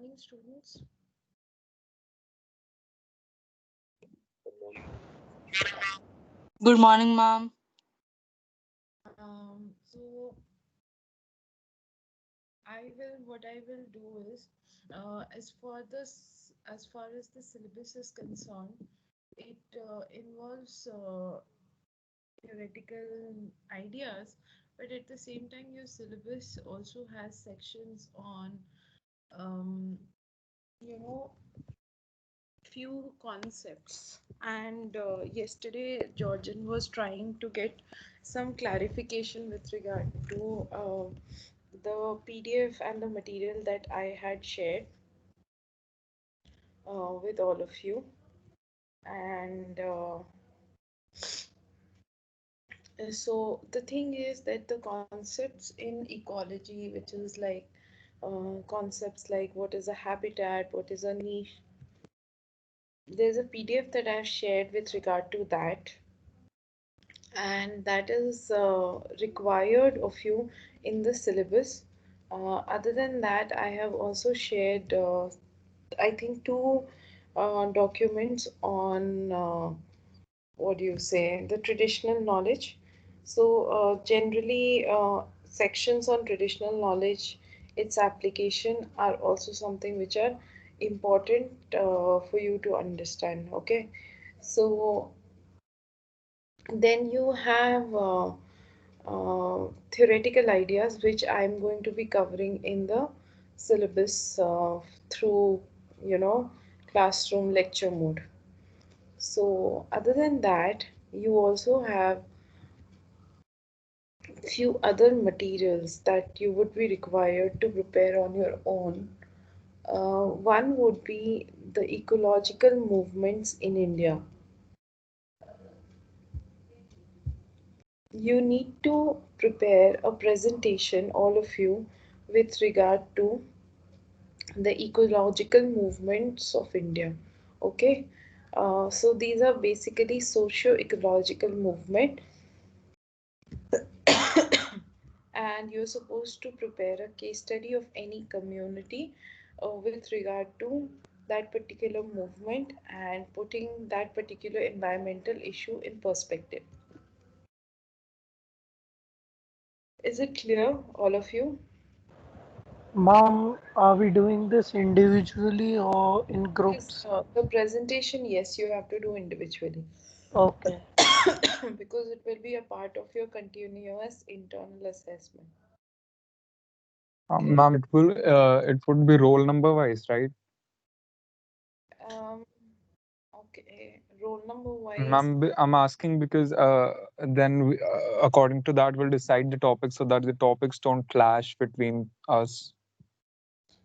morning, students. Good morning, ma'am. So what I will do is, as far as the syllabus is concerned, it involves theoretical ideas, but at the same time, your syllabus also has sections on, um, you know, few concepts. And yesterday, Georgian was trying to get some clarification with regard to the PDF and the material that I had shared with all of you. And so the thing is that the concepts in ecology, which is like concepts like what is a habitat, what is a niche, there's a PDF that I've shared with regard to that, and that is required of you in the syllabus. Other than that, I have also shared, I think, two documents on what do you say, the traditional knowledge. So, generally, sections on traditional knowledge, its application are also something which are important for you to understand. Okay, so then you have theoretical ideas, which I'm going to be covering in the syllabus through, you know, classroom lecture mode. So, other than that, you also have few other materials that you would be required to prepare on your own. One would be the ecological movements in India. You need to prepare a presentation, all of you, with regard to the ecological movements of India. Okay, so these are basically socio-ecological movement, and you're supposed to prepare a case study of any community with regard to that particular movement and putting that particular environmental issue in perspective. Is it clear, all of you? Mom, are we doing this individually or in Yes, groups? the presentation, yes, you have to do individually Okay. because it will be a part of your continuous internal assessment. Okay. Ma'am, it would be roll number wise, right? Um, okay. Roll number wise. Ma'am, I'm asking because then according to that, we'll decide the topic so that the topics don't clash between us.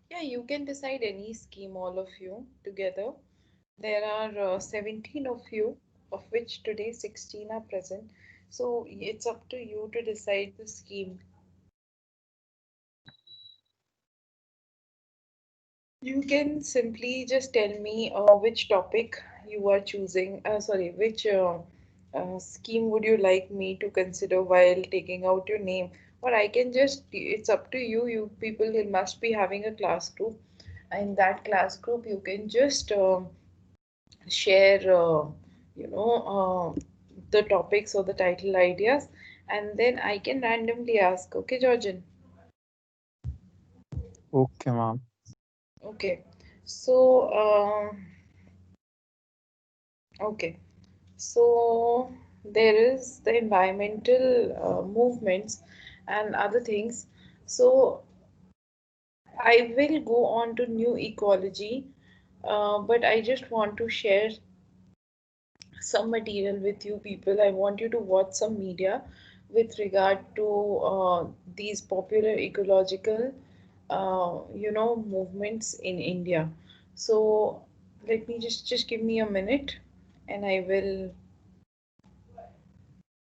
Yeah, you can decide any scheme, all of you together. There are 17 of you, of which today 16 are present. So it's up to you to decide the scheme. You can simply just tell me which topic you are choosing. Sorry, which scheme would you like me to consider while taking out your name? Or I can just, it's up to you. You people must be having a class group. In that class group, you can just share, you know, the topics or the title ideas, and then I can randomly ask. Okay, Georgian? Okay, ma'am. Okay. So, okay. So there is the environmental movements and other things. So I will go on to new ecology, but I just want to share some material with you people. I want you to watch some media with regard to these popular ecological, movements in India. So let me just give me a minute, and I will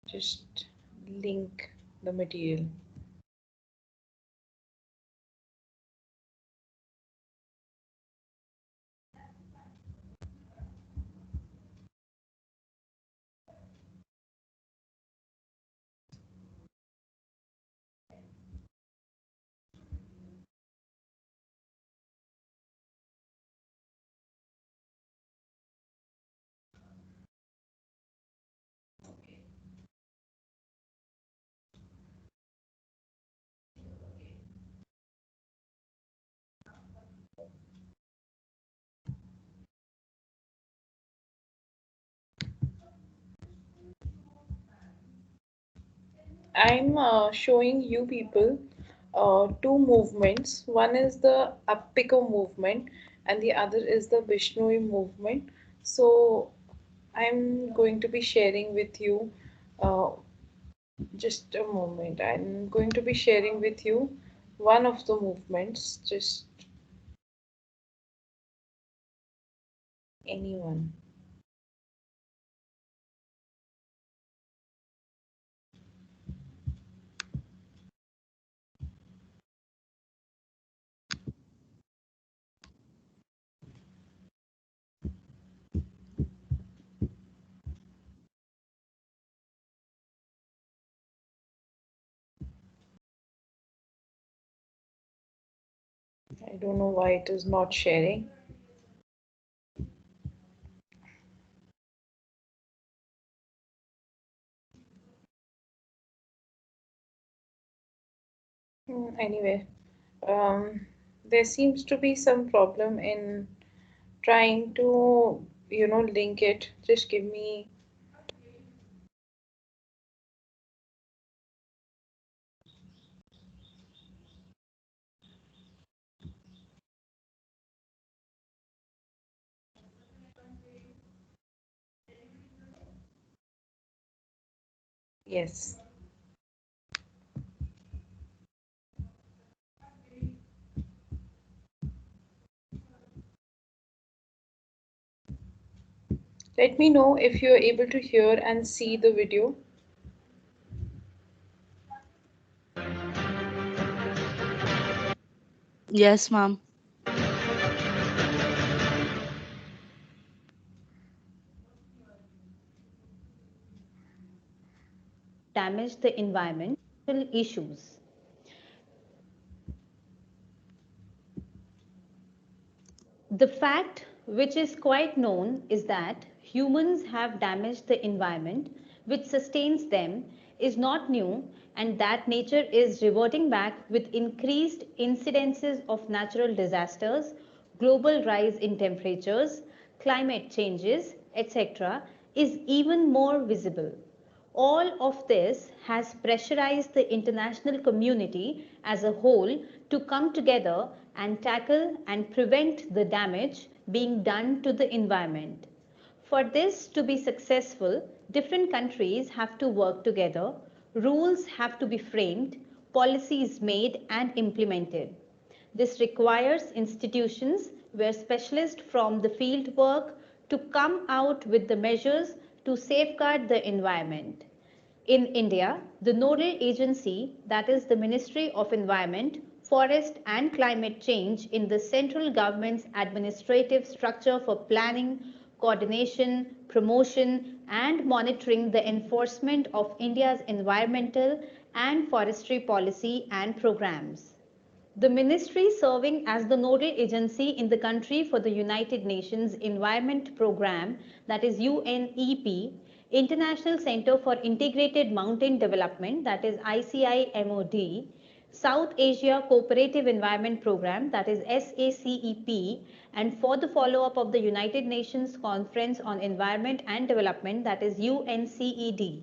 just link the material. I'm showing you people two movements. One is the Appika movement, and the other is the Vishnui movement. So I'm going to be sharing with you uh, just a moment. I'm going to be sharing with you one of the movements, just anyone. I don't know why it is not sharing. Anyway, um, there seems to be some problem in trying to, link it. Just give me, yes. Let me know if you're able to hear and see the video. Yes, ma'am. The fact, which is quite known, is that humans have damaged the environment which sustains them, is not new, and that nature is reverting back with increased incidences of natural disasters, global rise in temperatures, climate changes, etc., is even more visible. All of this has pressurized the international community as a whole to come together and tackle and prevent the damage being done to the environment. For this to be successful, different countries have to work together, rules have to be framed, policies made and implemented. This requires institutions where specialists from the field work to come out with the measures to safeguard the environment. In India, the nodal agency, that is the Ministry of Environment, Forest and Climate Change in the central government's administrative structure for planning, coordination, promotion and monitoring the enforcement of India's environmental and forestry policy and programs. The ministry serving as the nodal agency in the country for the United Nations Environment Programme, that is UNEP, International Centre for Integrated Mountain Development, that is ICIMOD, South Asia Cooperative Environment Programme, that is SACEP, and for the follow-up of the United Nations Conference on Environment and Development, that is UNCED.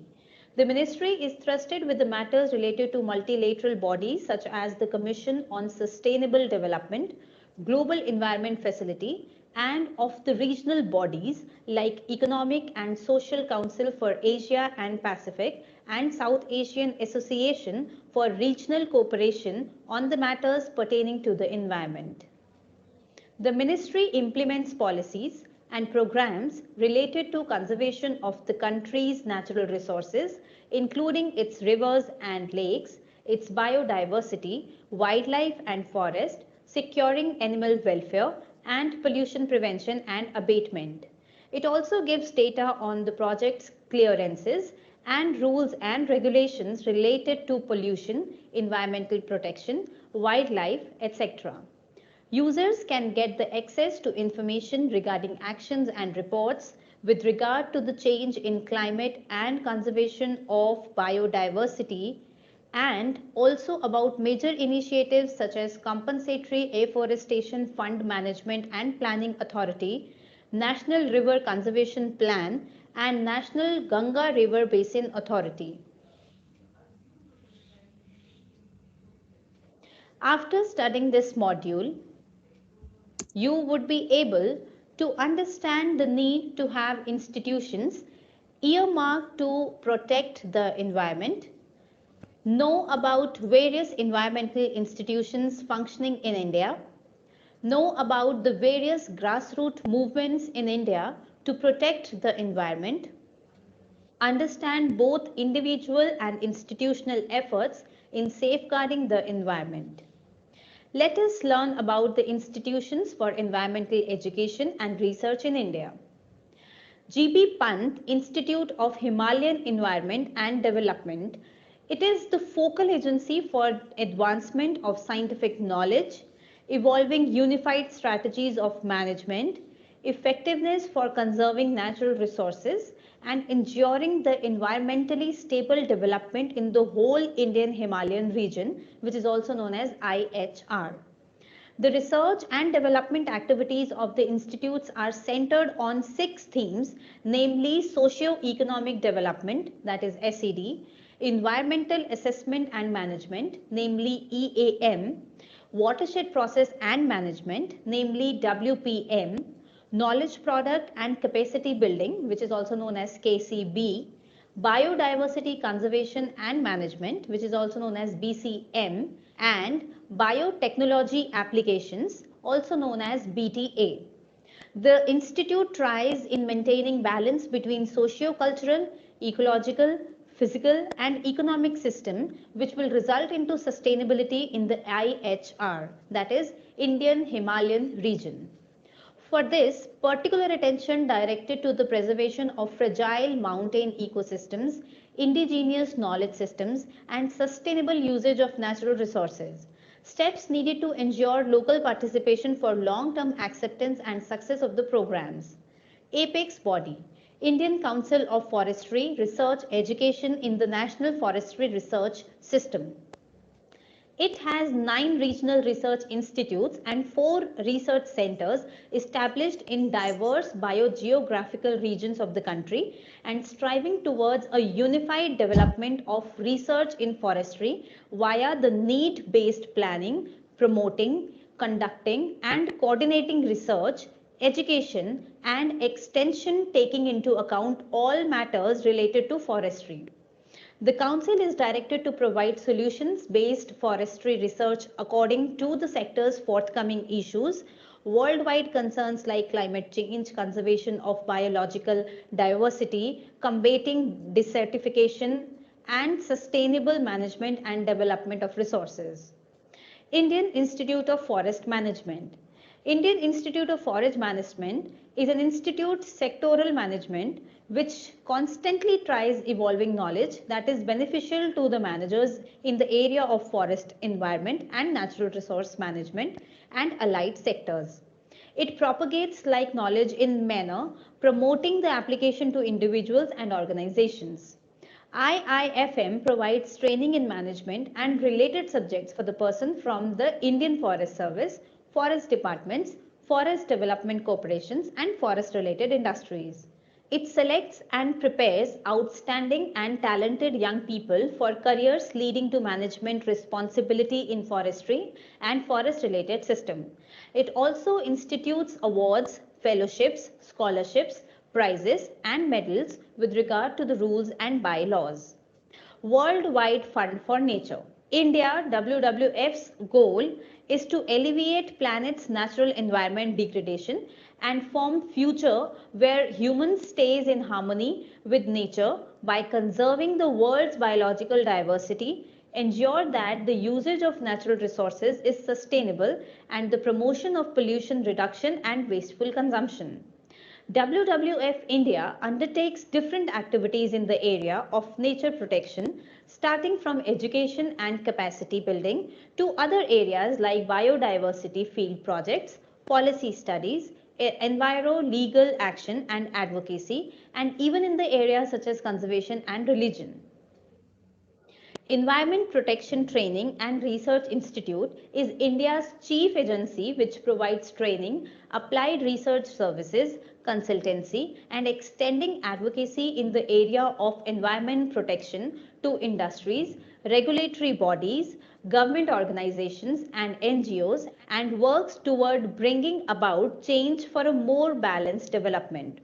The ministry is trusted with the matters related to multilateral bodies such as the Commission on Sustainable Development, Global Environment Facility, and of the regional bodies like Economic and Social Council for Asia and Pacific and South Asian Association for Regional Cooperation on the matters pertaining to the environment. The ministry implements policies and programs related to conservation of the country's natural resources, including its rivers and lakes, its biodiversity, wildlife and forest, securing animal welfare, and pollution prevention and abatement. It also gives data on the project's clearances and rules and regulations related to pollution, environmental protection, wildlife, etc. Users can get the access to information regarding actions and reports with regard to the change in climate and conservation of biodiversity, and also about major initiatives such as Compensatory Afforestation Fund Management and Planning Authority, National River Conservation Plan, and National Ganga River Basin Authority. After studying this module, you would be able to understand the need to have institutions earmarked to protect the environment, know about various environmental institutions functioning in India, know about the various grassroots movements in India to protect the environment, understand both individual and institutional efforts in safeguarding the environment. Let us learn about the institutions for environmental education and research in India. GB Pant Institute of Himalayan Environment and Development. It is the focal agency for advancement of scientific knowledge, evolving unified strategies of management, effectiveness for conserving natural resources, and ensuring the environmentally stable development in the whole Indian Himalayan region, which is also known as IHR. The research and development activities of the institutes are centered on 6 themes, namely socio-economic development, that is SED, environmental assessment and management, namely EAM, watershed process and management, namely WPM, knowledge product and capacity building, which is also known as KCB, biodiversity conservation and management, which is also known as BCM, and biotechnology applications, also known as BTA. The institute tries in maintaining balance between socio-cultural, ecological, physical and economic system which will result into sustainability in the IHR, that is Indian Himalayan region. For this, particular attention directed to the preservation of fragile mountain ecosystems, indigenous knowledge systems, and sustainable usage of natural resources. Steps needed to ensure local participation for long-term acceptance and success of the programs. Apex body, Indian Council of Forestry Research Education in the National Forestry Research System. It has 9 regional research institutes and 4 research centers established in diverse biogeographical regions of the country and striving towards a unified development of research in forestry via the need-based planning, promoting, conducting and coordinating research, education and extension taking into account all matters related to forestry. The Council is directed to provide solutions-based forestry research according to the sector's forthcoming issues, worldwide concerns like climate change, conservation of biological diversity, combating desertification, and sustainable management and development of resources. Indian Institute of Forest Management. Indian Institute of Forest Management is an institute sectoral management which constantly tries evolving knowledge that is beneficial to the managers in the area of forest environment and natural resource management and allied sectors. It propagates like knowledge in manner, promoting the application to individuals and organizations. IIFM provides training in management and related subjects for the person from the Indian Forest Service, forest departments, forest development corporations and forest related industries. It selects and prepares outstanding and talented young people for careers leading to management responsibility in forestry and forest related system. It also institutes awards, fellowships, scholarships, prizes and medals with regard to the rules and bylaws. Worldwide Fund for Nature. India WWF's goal is to alleviate planet's natural environment degradation and form future where humans stays in harmony with nature by conserving the world's biological diversity, ensure that the usage of natural resources is sustainable and the promotion of pollution reduction and wasteful consumption. WWF India undertakes different activities in the area of nature protection, starting from education and capacity building to other areas like biodiversity field projects, policy studies, enviro legal action and advocacy, and even in the areas such as conservation and religion. Environment Protection Training and Research Institute is India's chief agency which provides training, applied research services, consultancy, and extending advocacy in the area of environment protection to industries, regulatory bodies, government organizations, and NGOs, and works toward bringing about change for a more balanced development.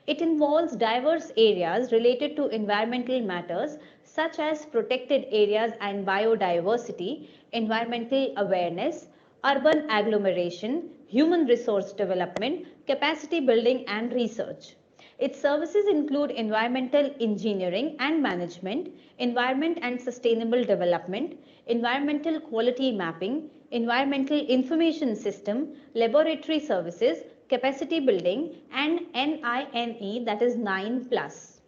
It involves diverse areas related to environmental matters such as protected areas and biodiversity, environmental awareness, urban agglomeration, human resource development, capacity building, and research. Its services include environmental engineering and management, environment and sustainable development, environmental quality mapping, environmental information system, laboratory services, capacity building, and NINE, that is 9 plus.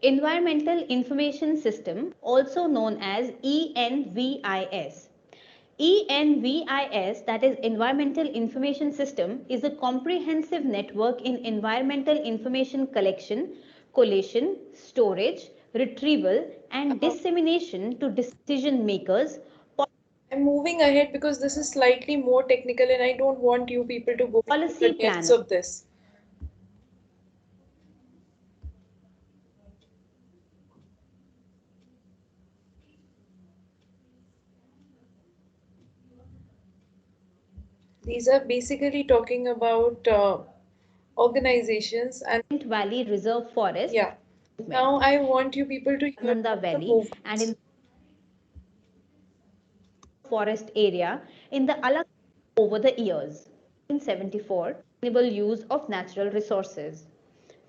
Environmental Information System, also known as ENVIS. ENVIS, that is Environmental Information System, is a comprehensive network in environmental information collection, collation, storage, retrieval, and dissemination to decision makers. I'm moving ahead because this is slightly more technical and I don't want you people to go into the Policy depths planner. of this. These are basically talking about organizations and Valley Reserve Forest yeah. movement, Now I want you people to hear Nanda about the Valley, and in movements. forest area in the Alak over the years. 1974, sustainable use of natural resources.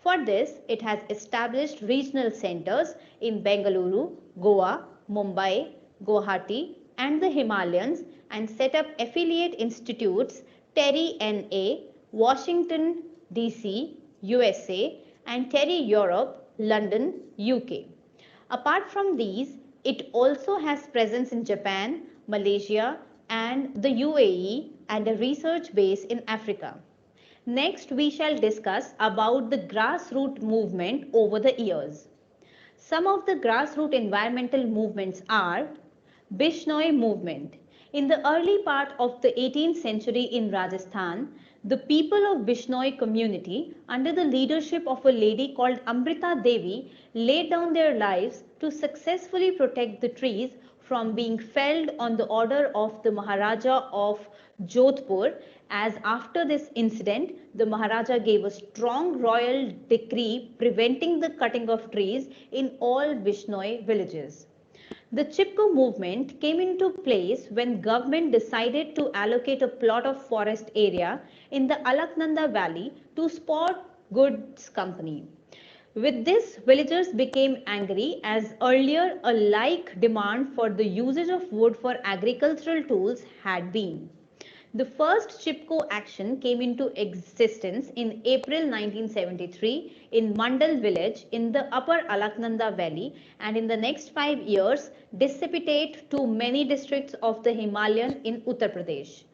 For this, it has established regional centers in Bengaluru, Goa, Mumbai, Guwahati, and the Himalayas and set up affiliate institutes TERI NA, Washington, DC, USA, and TERI Europe, London, UK. Apart from these, it also has presence in Japan, Malaysia, and the UAE, and a research base in Africa. Next, we shall discuss about the grassroots movement over the years. Some of the grassroots environmental movements are Bishnoi movement. In the early part of the 18th century in Rajasthan, the people of Bishnoi community under the leadership of a lady called Amrita Devi laid down their lives to successfully protect the trees from being felled on the order of the Maharaja of Jodhpur, as after this incident the Maharaja gave a strong royal decree preventing the cutting of trees in all Bishnoi villages. The Chipko movement came into place when government decided to allocate a plot of forest area in the Alaknanda valley to Sport Goods Company. With this, villagers became angry as earlier a like demand for the usage of wood for agricultural tools had been. The first Chipko action came into existence in April 1973 in Mandal village in the upper Alaknanda valley, and in the next 5 years disseminated to many districts of the Himalayan in Uttar Pradesh.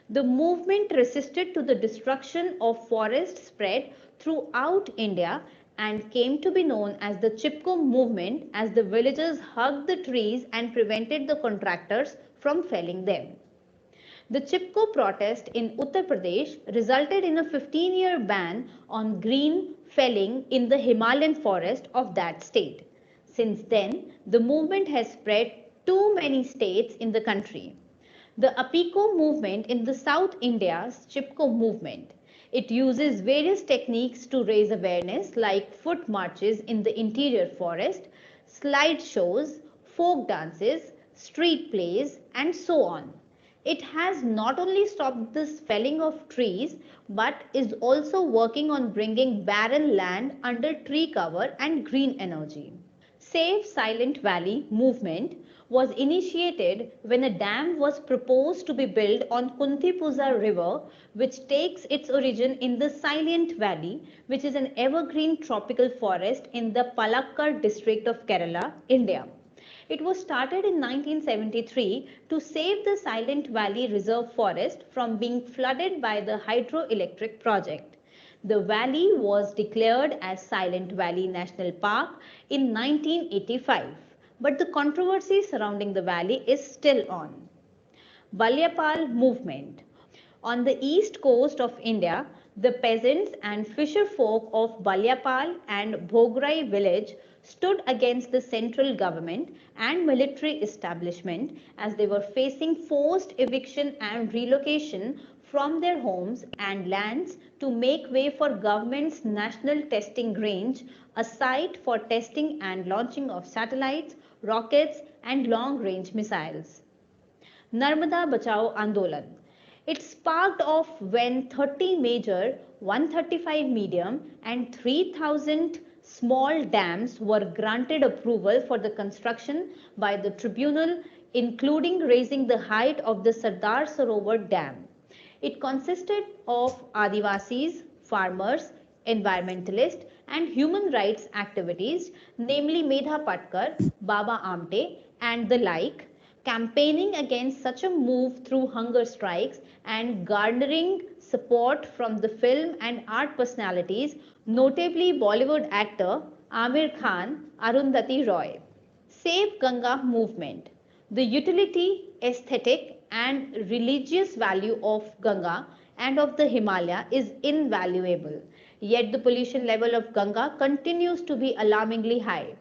The movement resisted to the destruction of forests spread throughout India and came to be known as the Chipko movement, as the villagers hugged the trees and prevented the contractors from felling them. The Chipko protest in Uttar Pradesh resulted in a 15-year ban on green felling in the Himalayan forest of that state. Since then, the movement has spread to many states in the country. The Apiko movement in the South India's Chipko movement. It uses various techniques to raise awareness like foot marches in the interior forest, slide shows, folk dances, street plays, and so on. It has not only stopped the felling of trees but is also working on bringing barren land under tree cover and green energy. Save Silent Valley movement was initiated when a dam was proposed to be built on Kuntipuza River, which takes its origin in the Silent Valley, which is an evergreen tropical forest in the Palakkad district of Kerala, India. It was started in 1973 to save the Silent Valley Reserve Forest from being flooded by the hydroelectric project. The valley was declared as Silent Valley National Park in 1985, but the controversy surrounding the valley is still on. Balyapal movement. On the east coast of India, The peasants and fisher folk of Balyapal and Bhograi village stood against the central government and military establishment as they were facing forced eviction and relocation from their homes and lands to make way for government's national testing range, a site for testing and launching of satellites, rockets and long-range missiles. Narmada Bachao Andolan. It sparked off when 30 major, 135 medium, and 3,000 small dams were granted approval for the construction by the tribunal, including raising the height of the Sardar Sarovar Dam. It consisted of Adivasis, farmers, environmentalists, and human rights activities, namely Medha Patkar, Baba Amte, and the like, campaigning against such a move through hunger strikes and garnering support from the film and art personalities, notably Bollywood actor Amir Khan, Arundhati Roy. Save Ganga movement. The utility, aesthetic, and religious value of Ganga and of the Himalaya is invaluable. Yet the pollution level of Ganga continues to be alarmingly high.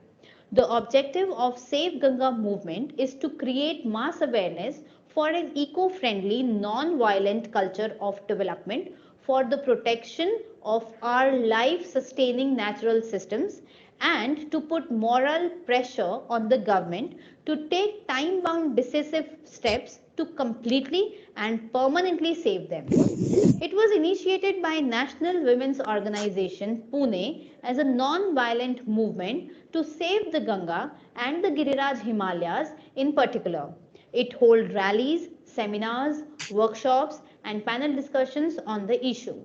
The objective of Save Ganga movement is to create mass awareness for an eco-friendly, non-violent culture of development for the protection of our life-sustaining natural systems and to put moral pressure on the government to take time-bound decisive steps to completely and permanently save them. It was initiated by National Women's Organization Pune as a non-violent movement to save the Ganga and the Giriraj Himalayas in particular. It holds rallies, seminars, workshops and panel discussions on the issue.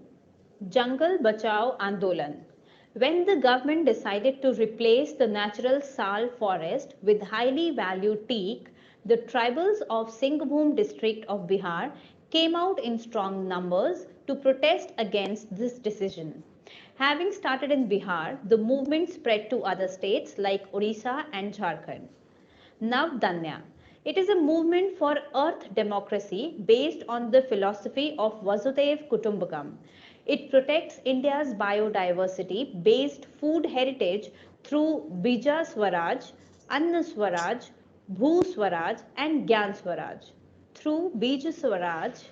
Jungle Bachao Andolan. When the government decided to replace the natural sal forest with highly valued teak, the tribals of Singhbhum district of Bihar came out in strong numbers to protest against this decision. Having started in Bihar, the movement spread to other states like Odisha and Jharkhand. Navdanya. It is a movement for earth democracy based on the philosophy of Vasudev Kutumbakam. It protects India's biodiversity based food heritage through Bija Swaraj, Anna Swaraj, Bhu Swaraj, and Gyan Swaraj. Through Bija Swaraj,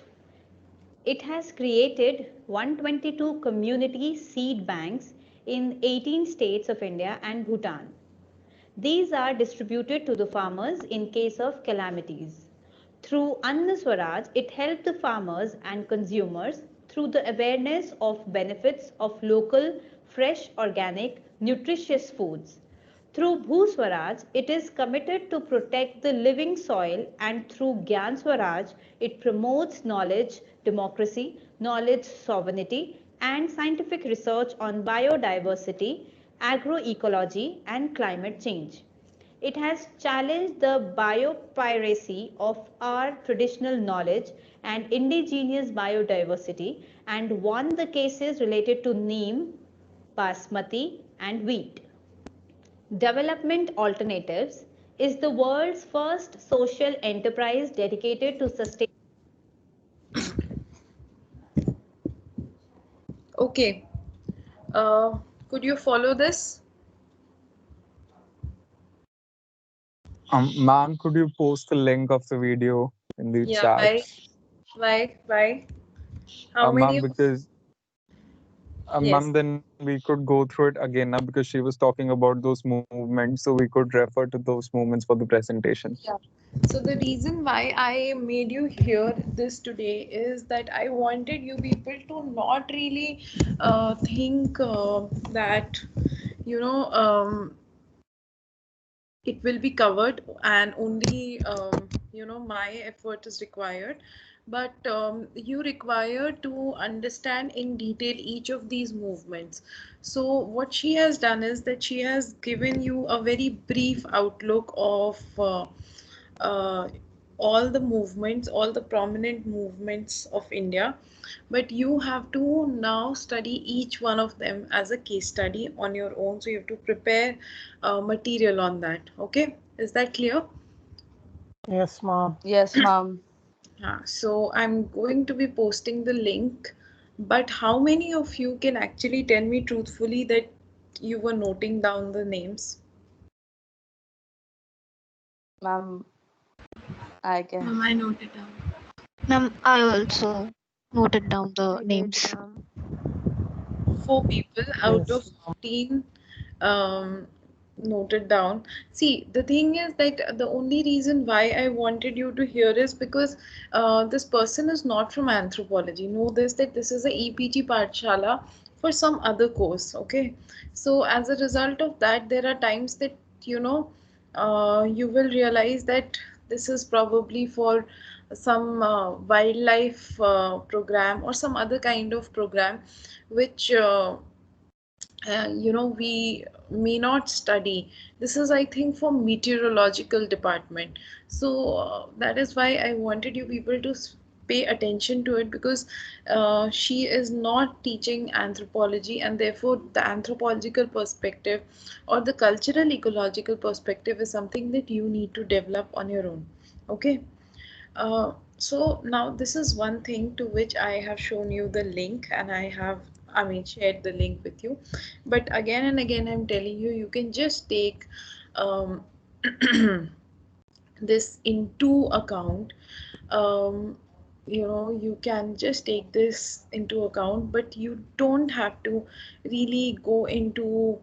it has created 122 community seed banks in 18 states of India and Bhutan. These are distributed to the farmers in case of calamities. Through Anna Swaraj, it helped the farmers and consumers through the awareness of benefits of local, fresh, organic, nutritious foods. Through Bhu Swaraj, it is committed to protect the living soil, and through Gyan Swaraj, it promotes knowledge, democracy, knowledge sovereignty, and scientific research on biodiversity, agroecology, and climate change. It has challenged the biopiracy of our traditional knowledge and indigenous biodiversity and won the cases related to neem, basmati, and wheat. Development Alternatives is the world's first social enterprise dedicated to sustain. Okay. Could you follow this? Ma'am, could you post the link of the video in the Yeah. chat? Why? How Ma'am, many? because Yes. ma'am, then we could go through it again now because she was talking about those movements, so we could refer to those movements for the presentation. Yeah. So the reason why I made you hear this today is that I wanted you people to not really think that you know it will be covered and only my effort is required, but you require to understand in detail each of these movements. So what she has done is that she has given you a very brief outlook of uh, all the movements, all the prominent movements of India, but you have to now study each one of them as a case study on your own. So you have to prepare material on that. Okay, is that clear? Yes, ma'am. Yes, ma'am. So I'm going to be posting the link But how many of you can actually tell me truthfully that you were noting down the names? Ma'am, I can. Ma'am, I noted down. Ma'am, I also noted down the I did, names. ma'am. Four people out of Yes. 15 um, noted down. See, the thing is that the only reason why I wanted you to hear is because this person is not from anthropology. Know this, that this is a EPG Pathshala for some other course. Okay, so as a result of that, there are times that you know you will realize that this is probably for some wildlife program or some other kind of program which we may not study. This is, I think, for meteorological department. So that is why I wanted you people to pay attention to it, because she is not teaching anthropology, and therefore the anthropological perspective or the cultural ecological perspective is something that you need to develop on your own. Okay. So now this is one thing to which I have shown you the link, and I mean, shared the link with you. But again and again, I'm telling you, you can just take um, this into account. Um, you can just take this into account, but you don't have to really go into,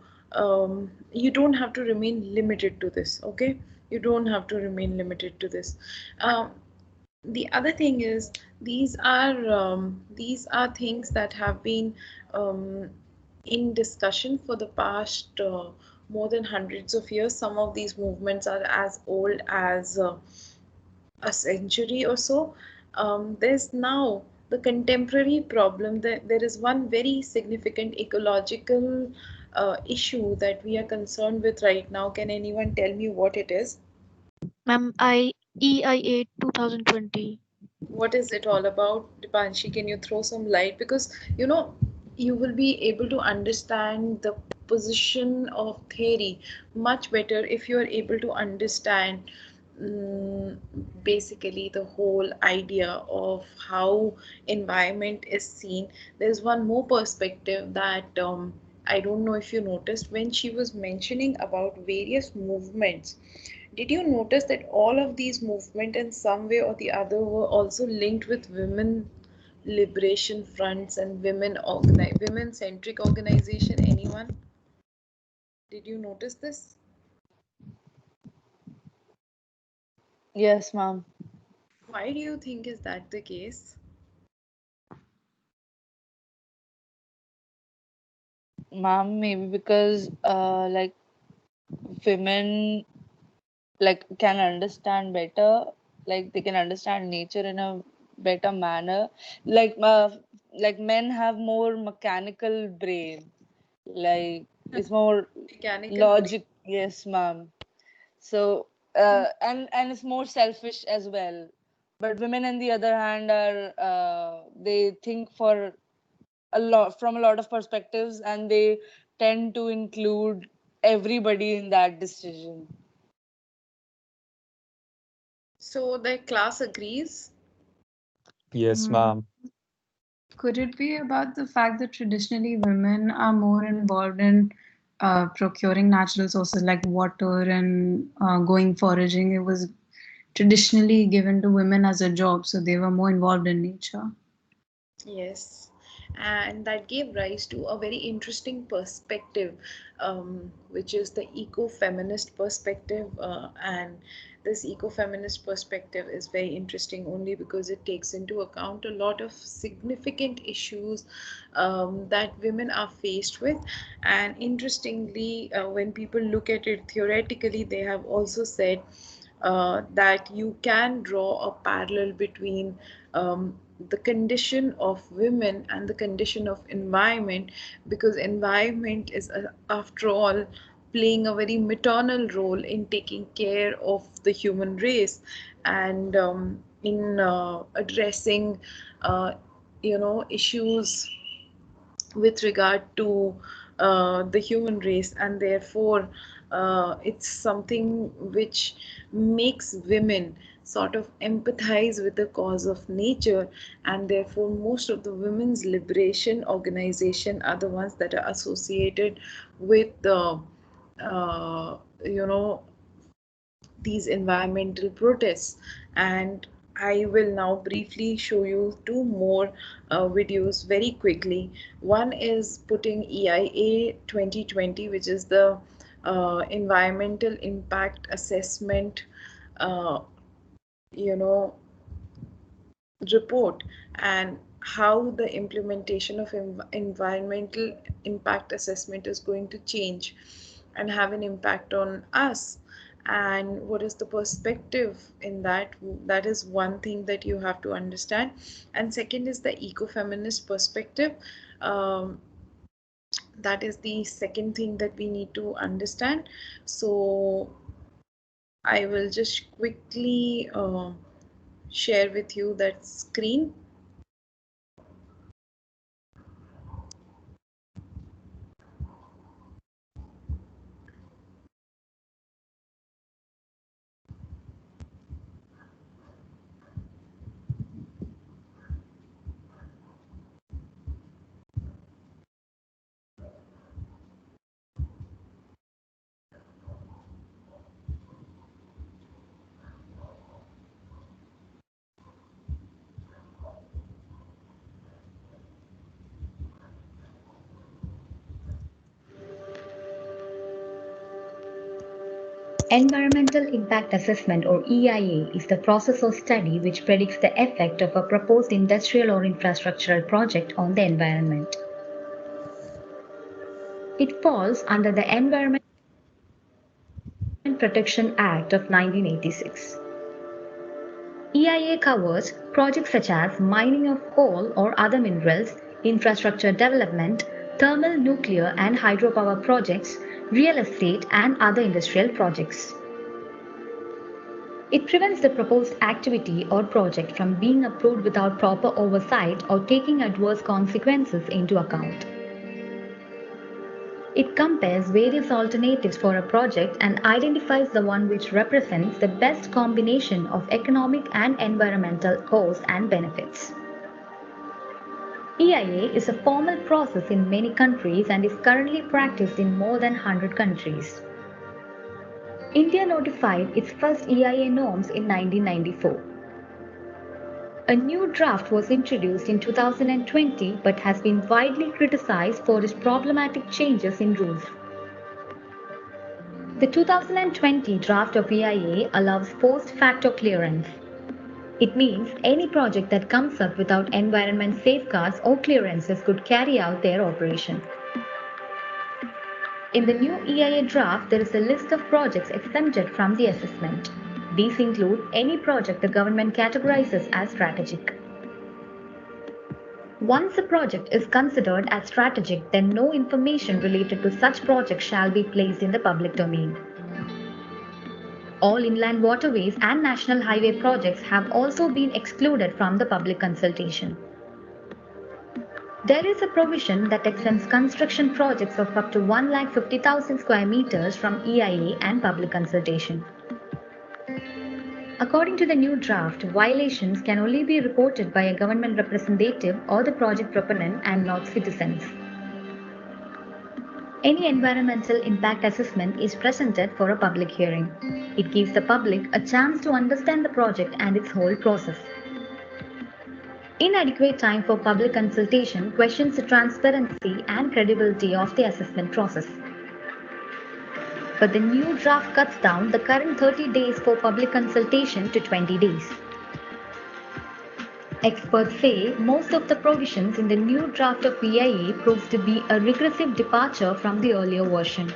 you don't have to remain limited to this. Okay, you don't have to remain limited to this. Um, the other thing is, these are things that have been um, in discussion for the past more than hundreds of years. Some of these movements are as old as a century or so. There's now the contemporary problem that there is one very significant ecological issue that we are concerned with right now. Can anyone tell me what it is? Ma'am, I EIA 2020. What is it all about? Dipanshi, can you throw some light? Because you will be able to understand the position of theory much better if you are able to understand mm basically the whole idea of how environment is seen. There's one more perspective that I don't know if you noticed when she was mentioning about various movements. Did you notice that all of these movements in some way or the other were also linked with women liberation fronts and women centric organization? Anyone? Did you notice this? Yes, ma'am. Why do you think is that the case? Ma'am, maybe because women can understand better, like they can understand nature in a better manner. Like men have more mechanical brain. Like it's more Mechanical brain. logic. Yes, ma'am. So and it's more selfish as well. But women, on the other hand, are they think for a lot from a lot of perspectives, and they tend to include everybody in that decision. So the class agrees. Yes, Mm, ma'am. could it be about the fact that traditionally women are more involved in procuring natural sources like water and going foraging? It was traditionally given to women as a job, so they were more involved in nature. Yes, and that gave rise to a very interesting perspective, which is the eco-feminist perspective. And this eco-feminist perspective is very interesting only because it takes into account a lot of significant issues that women are faced with. And interestingly, when people look at it theoretically, they have also said that you can draw a parallel between the condition of women and the condition of environment, because environment is after all playing a very maternal role in taking care of the human race, and in addressing issues with regard to the human race, and therefore It's something which makes women sort of empathize with the cause of nature, and therefore most of the women's liberation organization are the ones that are associated with the uh, you know these environmental protests. And I will now briefly show you two more videos very quickly. One is putting EIA 2020, which is the environmental impact assessment uh, you know report, and how the implementation of environmental impact assessment is going to change and have an impact on us, and what is the perspective in that. That is one thing that you have to understand. And second is the ecofeminist perspective. um, that is the second thing that we need to understand. So I will just quickly share with you that screen. Environmental Impact Assessment or EIA is the process or study which predicts the effect of a proposed industrial or infrastructural project on the environment. It falls under the Environment Protection Act of 1986. EIA covers projects such as mining of coal or other minerals, infrastructure development, thermal, nuclear, and hydropower projects, real estate, and other industrial projects. It prevents the proposed activity or project from being approved without proper oversight or taking adverse consequences into account. It compares various alternatives for a project and identifies the one which represents the best combination of economic and environmental costs and benefits. EIA is a formal process in many countries and is currently practiced in more than 100 countries. India notified its first EIA norms in 1994. A new draft was introduced in 2020 but has been widely criticized for its problematic changes in rules. The 2020 draft of EIA allows post facto clearance. It means any project that comes up without environment safeguards or clearances could carry out their operation. In the new EIA draft, there is a list of projects exempted from the assessment. These include any project the government categorizes as strategic. Once a project is considered as strategic, then no information related to such project shall be placed in the public domain. All inland waterways and national highway projects have also been excluded from the public consultation. There is a provision that exempts construction projects of up to 1,50,000 square meters from EIA and public consultation. According to the new draft, violations can only be reported by a government representative or the project proponent and not citizens. Any environmental impact assessment is presented for a public hearing. It gives the public a chance to understand the project and its whole process. Inadequate time for public consultation questions the transparency and credibility of the assessment process. But the new draft cuts down the current 30 days for public consultation to 20 days. Experts say most of the provisions in the new draft of EIA proves to be a regressive departure from the earlier version.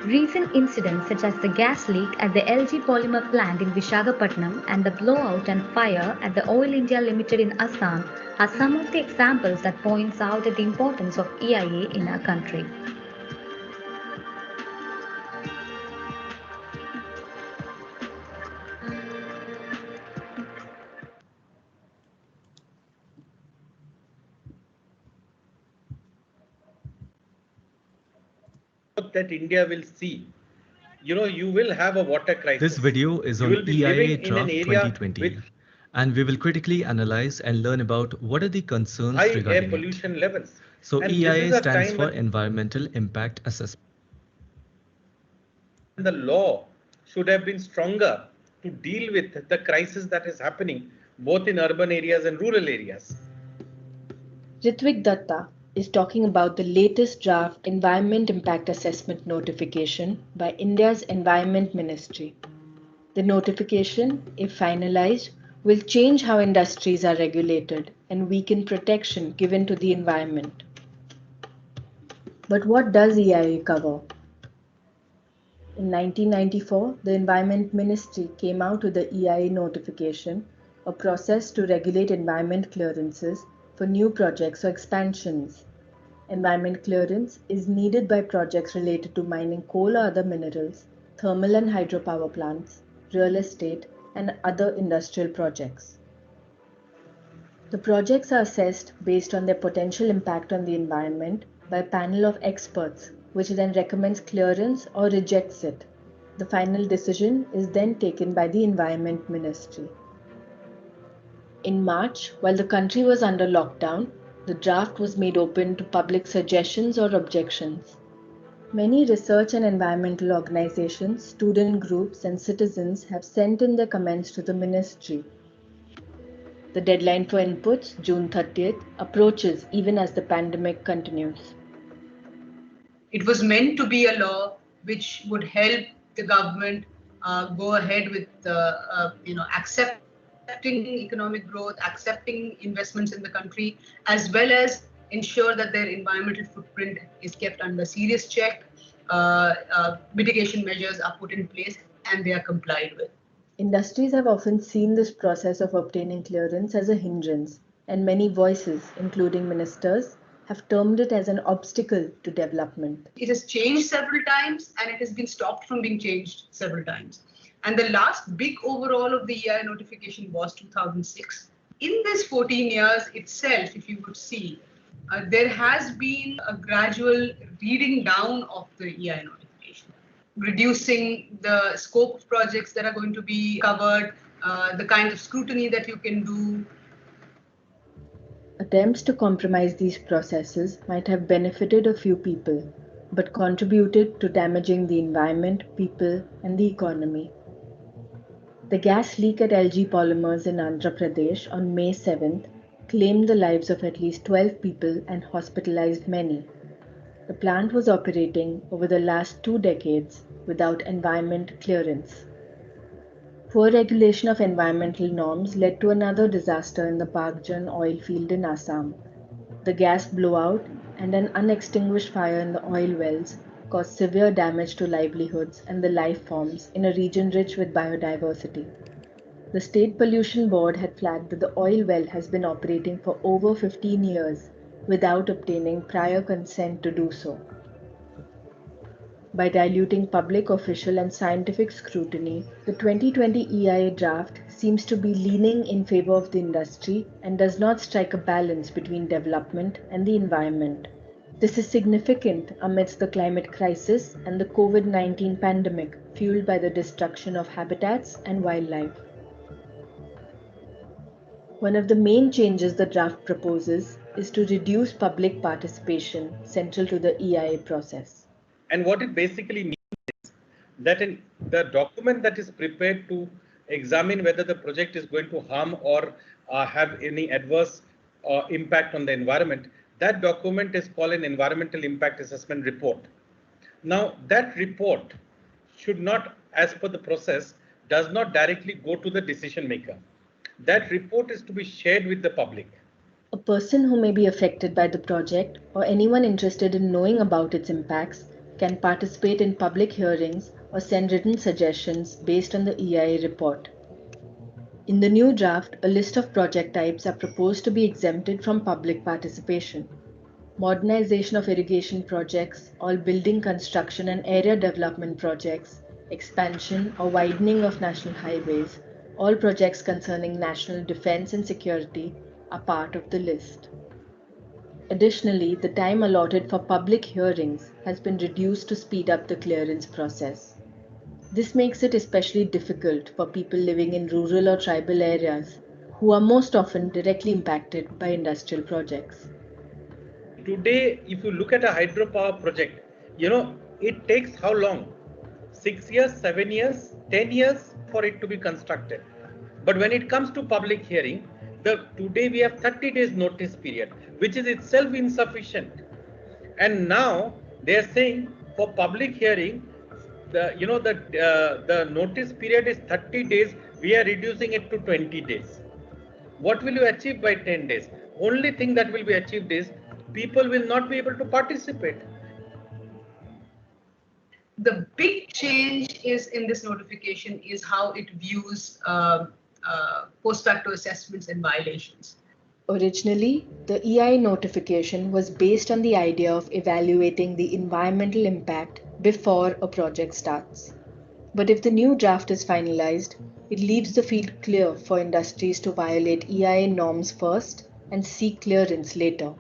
Recent incidents such as the gas leak at the LG polymer plant in Visakhapatnam and the blowout and fire at the Oil India Limited in Assam are some of the examples that points out the importance of EIA in our country. that India will see. You will have a water This crisis. video is You on will be EIA living in an Draft area with 2020, and we will critically analyze and learn about what are the concerns high air regarding it. pollution levels. So And this is EIA a stands time for when Environmental Impact Assessment. the law should have been stronger to deal with the crisis that is happening both in urban areas and rural areas. Ritvik Datta is talking about the latest draft Environment Impact Assessment notification by India's Environment Ministry. The notification, if finalized, will change how industries are regulated and weaken protection given to the environment. But what does EIA cover? In 1994, the Environment Ministry came out with the EIA notification, a process to regulate environment clearances for new projects or expansions. Environment clearance is needed by projects related to mining coal or other minerals, thermal and hydropower plants, real estate, and other industrial projects. The projects are assessed based on their potential impact on the environment by a panel of experts, which then recommends clearance or rejects it. The final decision is then taken by the Environment Ministry. In March, while the country was under lockdown, the draft was made open to public suggestions or objections. Many research and environmental organizations, student groups, and citizens have sent in their comments to the ministry. The deadline for inputs, June 30th, approaches even as the pandemic continues. It was meant to be a law which would help the government go ahead with accepting economic growth, accepting investments in the country, as well as ensure that their environmental footprint is kept under serious check. Mitigation measures are put in place and they are complied with. Industries have often seen this process of obtaining clearance as a hindrance, and many voices, including ministers, have termed it as an obstacle to development. It has changed several times and it has been stopped from being changed several times. And the last big overhaul of the EIA notification was 2006. In this 14 years itself, if you would see, there has been a gradual reading down of the EIA notification, reducing the scope of projects that are going to be covered, the kind of scrutiny that you can do. Attempts to compromise these processes might have benefited a few people, but contributed to damaging the environment, people, and the economy. The gas leak at LG Polymers in Andhra Pradesh on May 7th claimed the lives of at least 12 people and hospitalized many. The plant was operating over the last 2 decades without environment clearance. Poor regulation of environmental norms led to another disaster in the Pakjan oil field in Assam. The gas blowout and an unextinguished fire in the oil wells caused severe damage to livelihoods and the life forms in a region rich with biodiversity. The State Pollution Board had flagged that the oil well has been operating for over 15 years without obtaining prior consent to do so. By diluting public, official, and scientific scrutiny, the 2020 EIA draft seems to be leaning in favor of the industry and does not strike a balance between development and the environment. This is significant amidst the climate crisis and the COVID-19 pandemic fueled by the destruction of habitats and wildlife. One of the main changes the draft proposes is to reduce public participation central to the EIA process. And what it basically means that the document that is prepared to examine whether the project is going to harm or have any adverse impact on the environment, that document is called an environmental impact assessment report. Now, that report should not, as per the process, does not directly go to the decision maker. That report is to be shared with the public. A person who may be affected by the project or anyone interested in knowing about its impacts can participate in public hearings or send written suggestions based on the EIA report. In the new draft, a list of project types are proposed to be exempted from public participation. Modernization of irrigation projects, all building construction and area development projects, expansion or widening of national highways, all projects concerning national defense and security are part of the list. Additionally, the time allotted for public hearings has been reduced to speed up the clearance process. This makes it especially difficult for people living in rural or tribal areas who are most often directly impacted by industrial projects. Today, if you look at a hydropower project, it takes how long? 6 years, 7 years, 10 years for it to be constructed. But when it comes to public hearing, today we have 30 days notice period, which is itself insufficient. And now they are saying for public hearing, the notice period is 30 days. We are reducing it to 20 days. What will you achieve by 10 days? Only thing that will be achieved is people will not be able to participate. The big change is in this notification is how it views post facto assessments and violations. Originally, the EI notification was based on the idea of evaluating the environmental impact before a project starts. But if the new draft is finalized, it leaves the field clear for industries to violate EIA norms first and seek clearance later.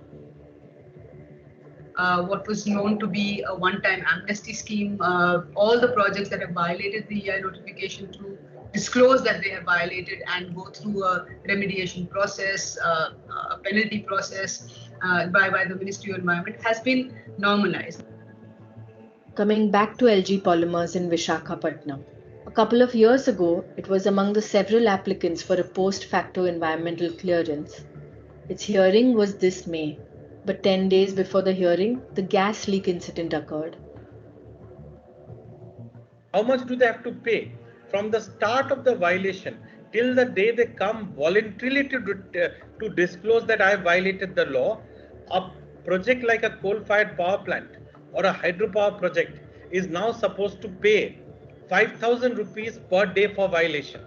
What was known to be a one-time amnesty scheme, all the projects that have violated the EI notification to disclose that they have violated and go through a remediation process, a penalty process by the Ministry of Environment has been normalized. Coming back to LG Polymers in Vishakhapatnam. A couple of years ago, it was among the several applicants for a post facto environmental clearance. Its hearing was this May, but 10 days before the hearing, the gas leak incident occurred. How much do they have to pay from the start of the violation till the day they come voluntarily to disclose that I have violated the law? A project like a coal-fired power plant or a hydropower project is now supposed to pay 5,000 rupees per day for violation,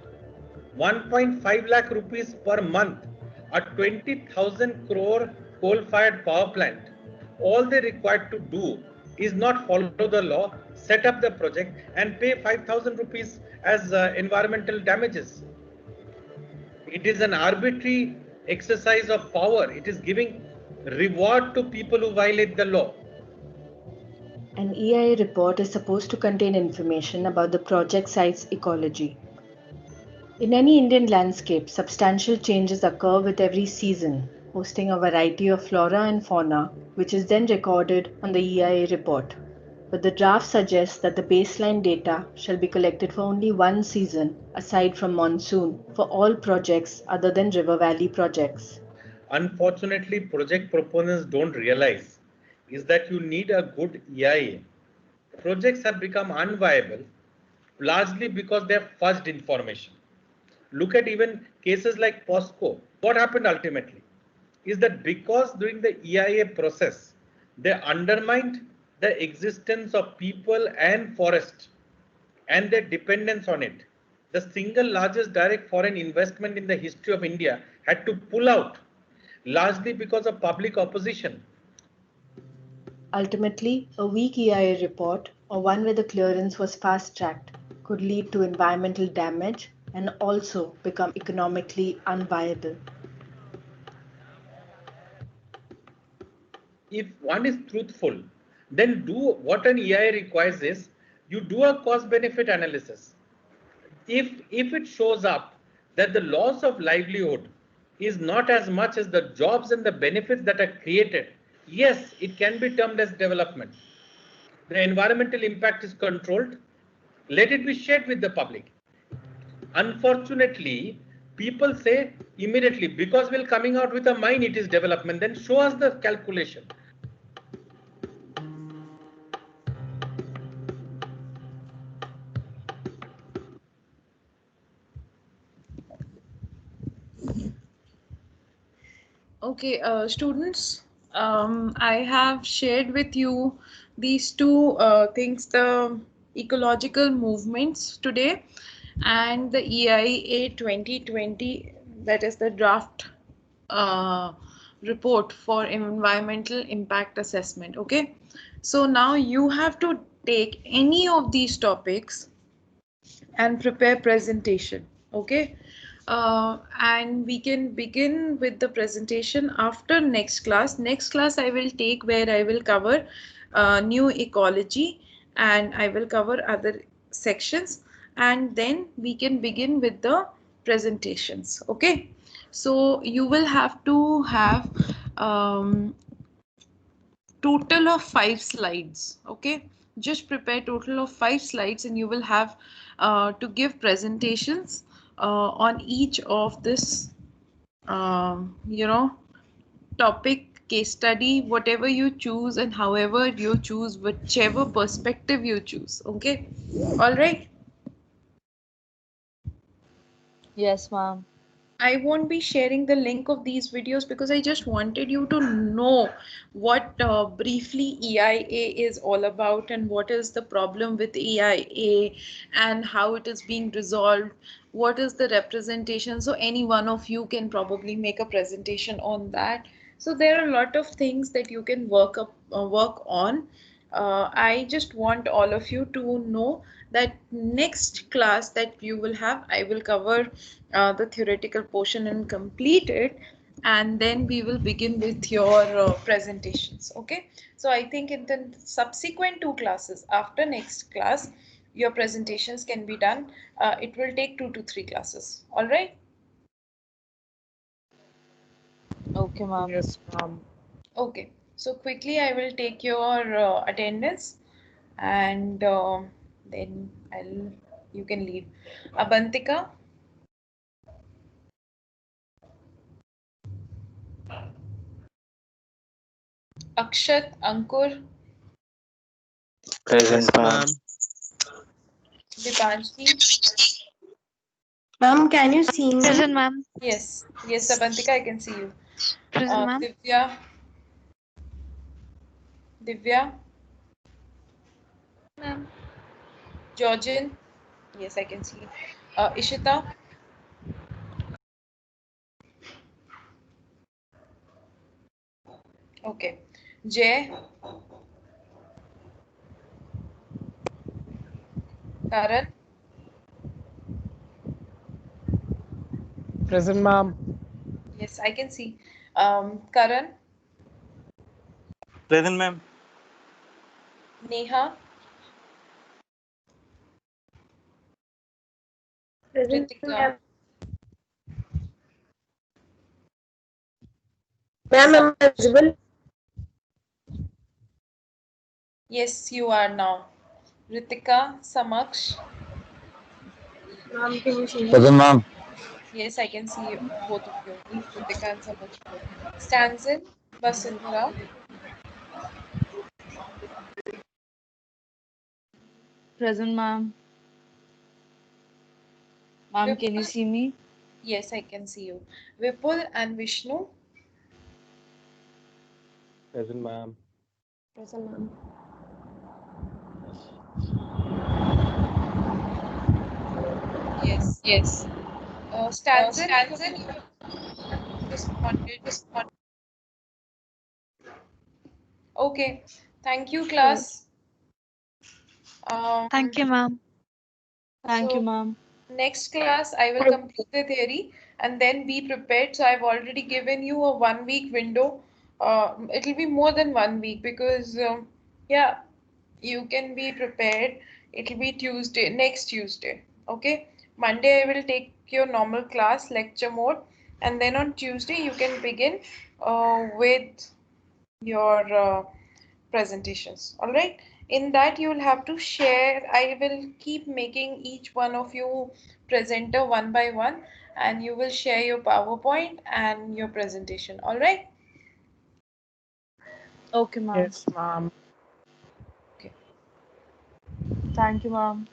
1.5 lakh rupees per month. A 20,000 crore coal-fired power plant, all they required to do is not follow the law, set up the project and pay 5,000 rupees as environmental damages. It is an arbitrary exercise of power. It is giving reward to people who violate the law. An EIA report is supposed to contain information about the project site's ecology. In any Indian landscape, substantial changes occur with every season, hosting a variety of flora and fauna, which is then recorded on the EIA report. But the draft suggests that the baseline data shall be collected for only one season, aside from monsoon, for all projects other than river valley projects. Unfortunately, project proponents don't realize is that you need a good EIA. Projects have become unviable largely because they have fudged information. Look at even cases like POSCO. What happened ultimately is that because during the EIA process, they undermined the existence of people and forest and their dependence on it. The single largest direct foreign investment in the history of India had to pull out, largely because of public opposition. Ultimately, a weak EIA report, or one where the clearance was fast-tracked, could lead to environmental damage and also become economically unviable. If one is truthful, then do what an EIA requires is you do a cost benefit analysis. If it shows up that the loss of livelihood is not as much as the jobs and the benefits that are created, yes, it can be termed as development. The environmental impact is controlled. Let it be shared with the public. Unfortunately, people say immediately, because we're coming out with a mine, it is development. Then show us the calculation. Okay, students, I have shared with you these two things, the ecological movements today and the EIA 2020, that is the draft uh, report for environmental impact assessment. Okay, so now you have to take any of these topics and prepare presentation. Okay, And we can begin with the presentation after next class. Next class I will take where I will cover new ecology and I will cover other sections, and then we can begin with the presentations. Okay, so you will have to have total of 5 slides. Okay, just prepare total of 5 slides and you will have to give presentations on each of this you know topic, case study, whatever you choose and however you choose, whichever perspective you choose. Okay, all right. Yes, ma'am. I won't be sharing the link of these videos because I just wanted you to know what briefly EIA is all about and what is the problem with EIA and how it is being resolved. What is the representation? So any one of you can probably make a presentation on that. So there are a lot of things that you can work on. I just want all of you to know that next class that you will have, I will cover the theoretical portion and complete it, and then we will begin with your presentations. Okay, so I think in the subsequent 2 classes after next class, your presentations can be done. It will take 2 to 3 classes. All right. Okay, ma'am. Yes, ma'am. Okay, so quickly I will take your attendance, and then I'll you can leave. Abantika, Akshat, Ankur, Present, Yes, ma'am. ma'am. Dipanshi. Ma'am, can you see me? Present, ma'am. Yes, yes, Abantika, I can see you. Present, ma'am. Divya, Divya, Ma'am. Georgian. Yes, I can see. Ishita, okay. Jay, Karan, Present, ma'am. yes, I can see. Karan, Present, ma'am. Neha, Present, Ritika. ma'am. Ma'am, Sam. am I visible? Yes, you are now. Ritika, Samaksh. Ma'am, can you see me? Present, ma'am. Yes, I can see both of you, Ritika and Samaksh both. Stanzin, Vasundhara. Present, ma'am. Ma'am, can you Vipul. see me? Yes, I can see you. Vipul and Vishnu. Present, ma'am. Present, ma'am. Yes. Stanzin, you responded. Okay. Thank you, Sure. class. Um, Thank you, ma'am. Thank you, so ma'am. next class I will Thank complete the theory and then be prepared. So I've already given you a 1 week window. It'll be more than 1 week because yeah, you can be prepared. It'll be Tuesday, next Tuesday. Okay. Monday I will take your normal class lecture mode, and then on Tuesday you can begin with your presentations. All right. In that you will have to share. I will keep making each one of you presenter one by one, and you will share your PowerPoint and your presentation. All right. Okay, ma'am. Yes, ma'am. Okay. Thank you, ma'am.